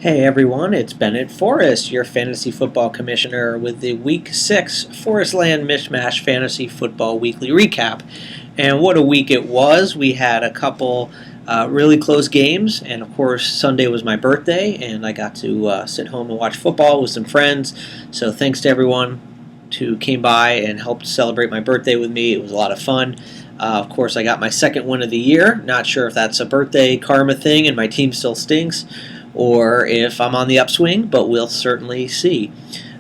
Hey everyone, it's Bennett Forrest, your fantasy football commissioner, with the Week 6 ForrestLand MishMash Fantasy Football Weekly Recap. And what a week it was. We had a couple really close games, and of course, Sunday was my birthday, and I got to sit home and watch football with some friends. So thanks to everyone who came by and helped celebrate my birthday with me. It was a lot of fun. Of course, I got my second win of the year. Not sure if that's a birthday karma thing and my team still stinks, or if I'm on the upswing, but we'll certainly see.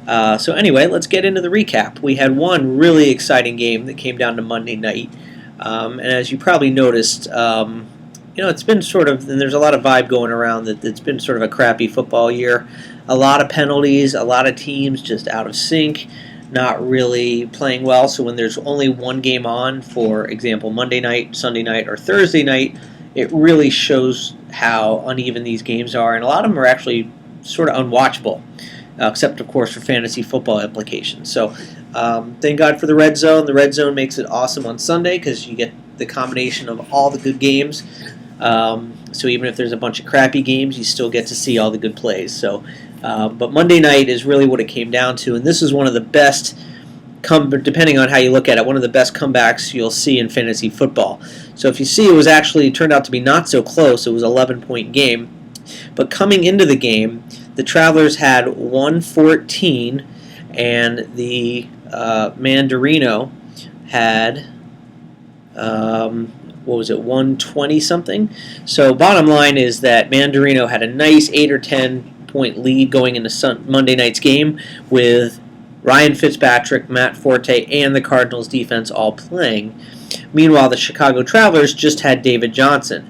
So anyway, let's get into the recap. We had one really exciting game that came down to Monday night, and as you probably noticed, it's been sort of, and there's a lot of vibe going around that it's been sort of a crappy football year. A lot of penalties, a lot of teams just out of sync, not really playing well. So when there's only one game on, for example, Monday night, Sunday night, or Thursday night, it really shows how uneven these games are, and a lot of them are actually sort of unwatchable, except, of course, for fantasy football implications. So thank God for the red zone. The red zone makes it awesome on Sunday because you get the combination of all the good games. So even if there's a bunch of crappy games, you still get to see all the good plays. So, but Monday night is really what it came down to, and this is one of the best, depending on how you look at it, one of the best comebacks you'll see in fantasy football. So if you see, it turned out to be not so close. It was an 11-point game. But coming into the game, the Travelers had 114, and the Mandarino had, 120 something. So bottom line is that Mandarino had a nice 8 or 10 point lead going into Monday night's game with Ryan Fitzpatrick, Matt Forte, and the Cardinals defense all playing. Meanwhile, the Chicago Travelers just had David Johnson.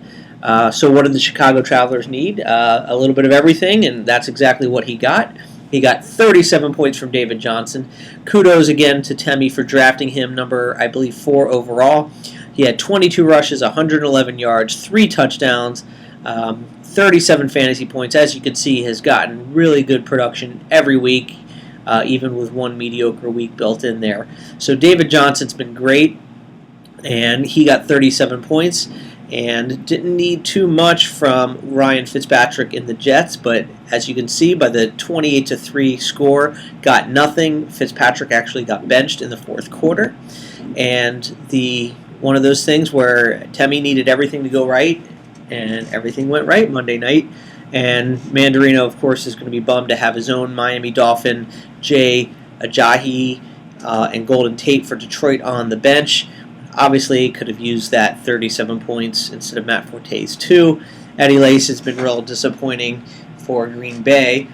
So what did the Chicago Travelers need? A little bit of everything, and that's exactly what he got. He got 37 points from David Johnson. Kudos again to Temi for drafting him, number, I believe, 4 overall. He had 22 rushes, 111 yards, 3 touchdowns, 37 fantasy points. As you can see, has gotten really good production every week, even with one mediocre week built in there. So David Johnson's been great, and he got 37 points and didn't need too much from Ryan Fitzpatrick in the Jets, but as you can see by the 28-3 score, got nothing. Fitzpatrick actually got benched in the fourth quarter, and one of those things where Temi needed everything to go right, and everything went right Monday night. And Mandarino, of course, is going to be bummed to have his own Miami Dolphin, Jay Ajayi, and Golden Tate for Detroit on the bench. Obviously, could have used that 37 points instead of Matt Forte's 2. Eddie Lace has been real disappointing for Green Bay.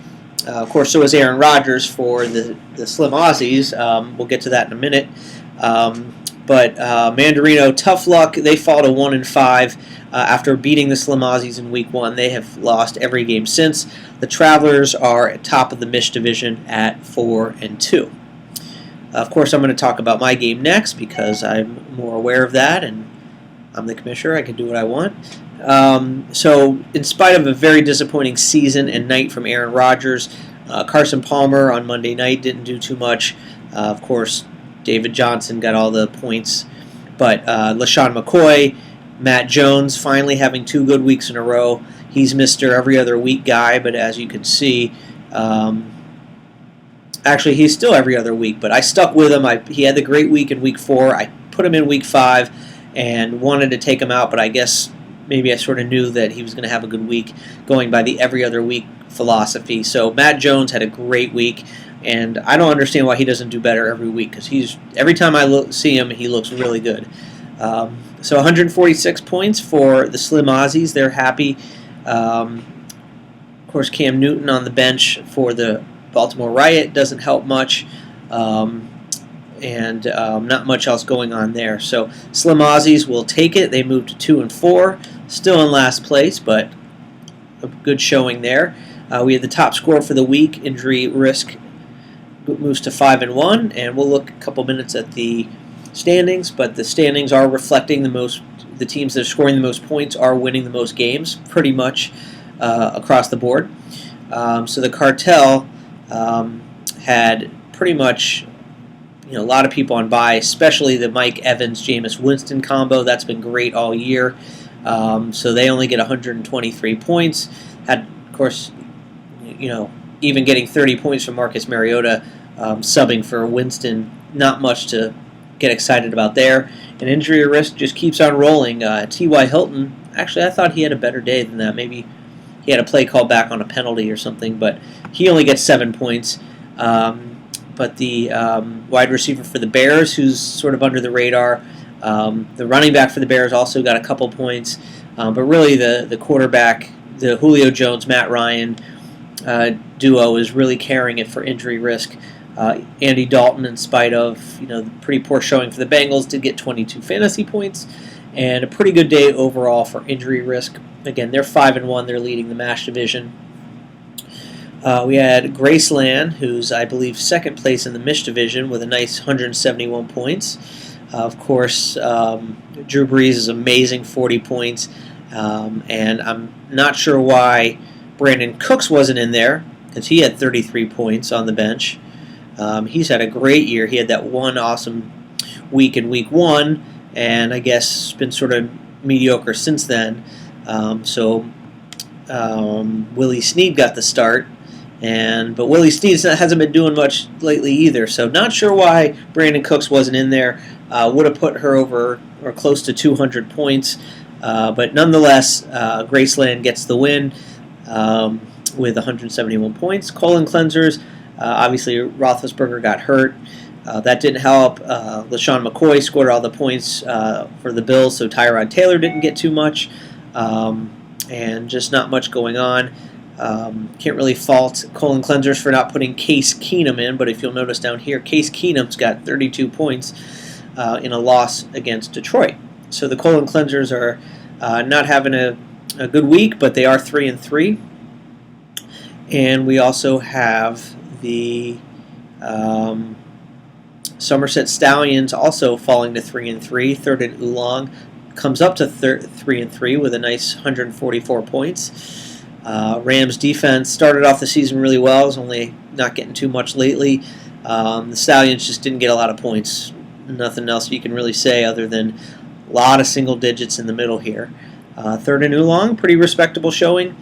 Of course, so is Aaron Rodgers for the Slim Aussies. We'll get to that in a minute. But Mandarino, tough luck. They fall to 1-5 after beating the Slim Aussies in Week 1. They have lost every game since. The Travelers are at top of the Mish division at 4-2. Of course, I'm going to talk about my game next because I'm more aware of that, and I'm the commissioner. I can do what I want. So, in spite of a very disappointing season and night from Aaron Rodgers, Carson Palmer on Monday night didn't do too much. Of course, David Johnson got all the points, but LaShawn McCoy, Matt Jones finally having 2 good weeks in a row. He's Mr. Every Other Week guy, but as you can see, actually, he's still every other week, but I stuck with him. He had the great week in Week 4. I put him in Week 5 and wanted to take him out, but I guess maybe I sort of knew that he was going to have a good week going by the every other week philosophy. So Matt Jones had a great week, and I don't understand why he doesn't do better every week because every time I see him, he looks really good. So 146 points for the Slim Aussies. They're happy. Of course, Cam Newton on the bench for the Baltimore Riot doesn't help much, and not much else going on there. So Slim Aussies will take it. They moved to 2-4, still in last place, but a good showing there. We had the top score for the week. Injury risk moves to 5-1, and we'll look a couple minutes at the standings. But the standings are reflecting the teams that are scoring the most points are winning the most games, pretty much across the board. So the cartel had pretty much a lot of people on bye, especially the Mike Evans, Jameis Winston combo. That's been great all year. So they only get 123 points. Had, of course, even getting 30 points from Marcus Mariota, subbing for Winston, not much to get excited about there. And injury risk just keeps on rolling. T.Y. Hilton, actually, I thought he had a better day than that. Maybe he had a play called back on a penalty or something, but he only gets 7 points. But the wide receiver for the Bears, who's sort of under the radar, the running back for the Bears also got a couple points. But really the quarterback, the Julio Jones, Matt Ryan duo is really carrying it for injury risk. Andy Dalton, in spite of the pretty poor showing for the Bengals, did get 22 fantasy points, and a pretty good day overall for injury risk. Again, they're 5-1. They're leading the MASH division. We had ForrestLand, who's, I believe, second place in the Mish division with a nice 171 points. Of course, Drew Brees is amazing, 40 points. And I'm not sure why Brandon Cooks wasn't in there, because he had 33 points on the bench. He's had a great year. He had that one awesome week in week 1, and I guess been sort of mediocre since then. Willie Snead got the start, but Willie Snead hasn't been doing much lately either. So not sure why Brandon Cooks wasn't in there. Would have put her over or close to 200 points. But nonetheless, ForrestLand gets the win with 171 points. Colon cleansers. Obviously, Roethlisberger got hurt. That didn't help. LaShawn McCoy scored all the points for the Bills, so Tyrod Taylor didn't get too much. And just not much going on. Can't really fault colon cleansers for not putting Case Keenum in, but if you'll notice down here, Case Keenum's got 32 points in a loss against Detroit. So the colon cleansers are not having a good week, but they are 3-3. And we also have the Somerset Stallions also falling to 3-3. Third and Oolong comes up to 3-3 with a nice 144 points. Rams defense started off the season really well. Is only not getting too much lately. The Stallions just didn't get a lot of points. Nothing else you can really say other than a lot of single digits in the middle here. Third and Oolong, pretty respectable showing.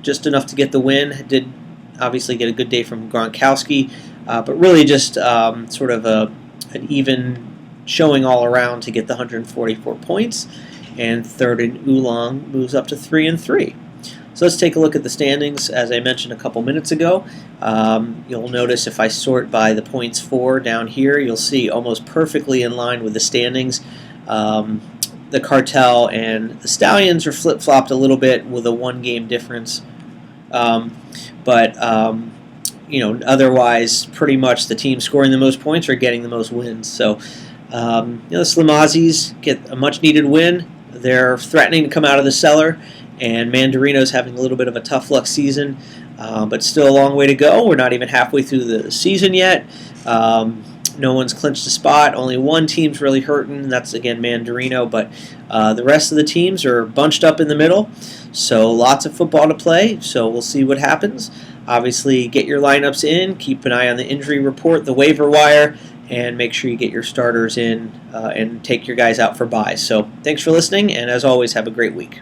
Just enough to get the win. Did obviously get a good day from Gronkowski, but really just sort of an even showing all around to get the 144 points. And third and Oolong moves up to 3-3. So let's take a look at the standings. As I mentioned a couple minutes ago, you'll notice if I sort by the points for down here, you'll see almost perfectly in line with the standings. The Cartel and the Stallions are flip-flopped a little bit with a one-game difference. Otherwise, pretty much the team scoring the most points are getting the most wins. So, the Slamazis get a much-needed win. They're threatening to come out of the cellar, and Mandarino's having a little bit of a tough luck season, but still a long way to go. We're not even halfway through the season yet. No one's clinched a spot. Only one team's really hurting, and that's, again, Mandarino. But the rest of the teams are bunched up in the middle, so lots of football to play. So we'll see what happens. Obviously, get your lineups in. Keep an eye on the injury report, the waiver wire, and make sure you get your starters in and take your guys out for buys. So thanks for listening, and as always, have a great week.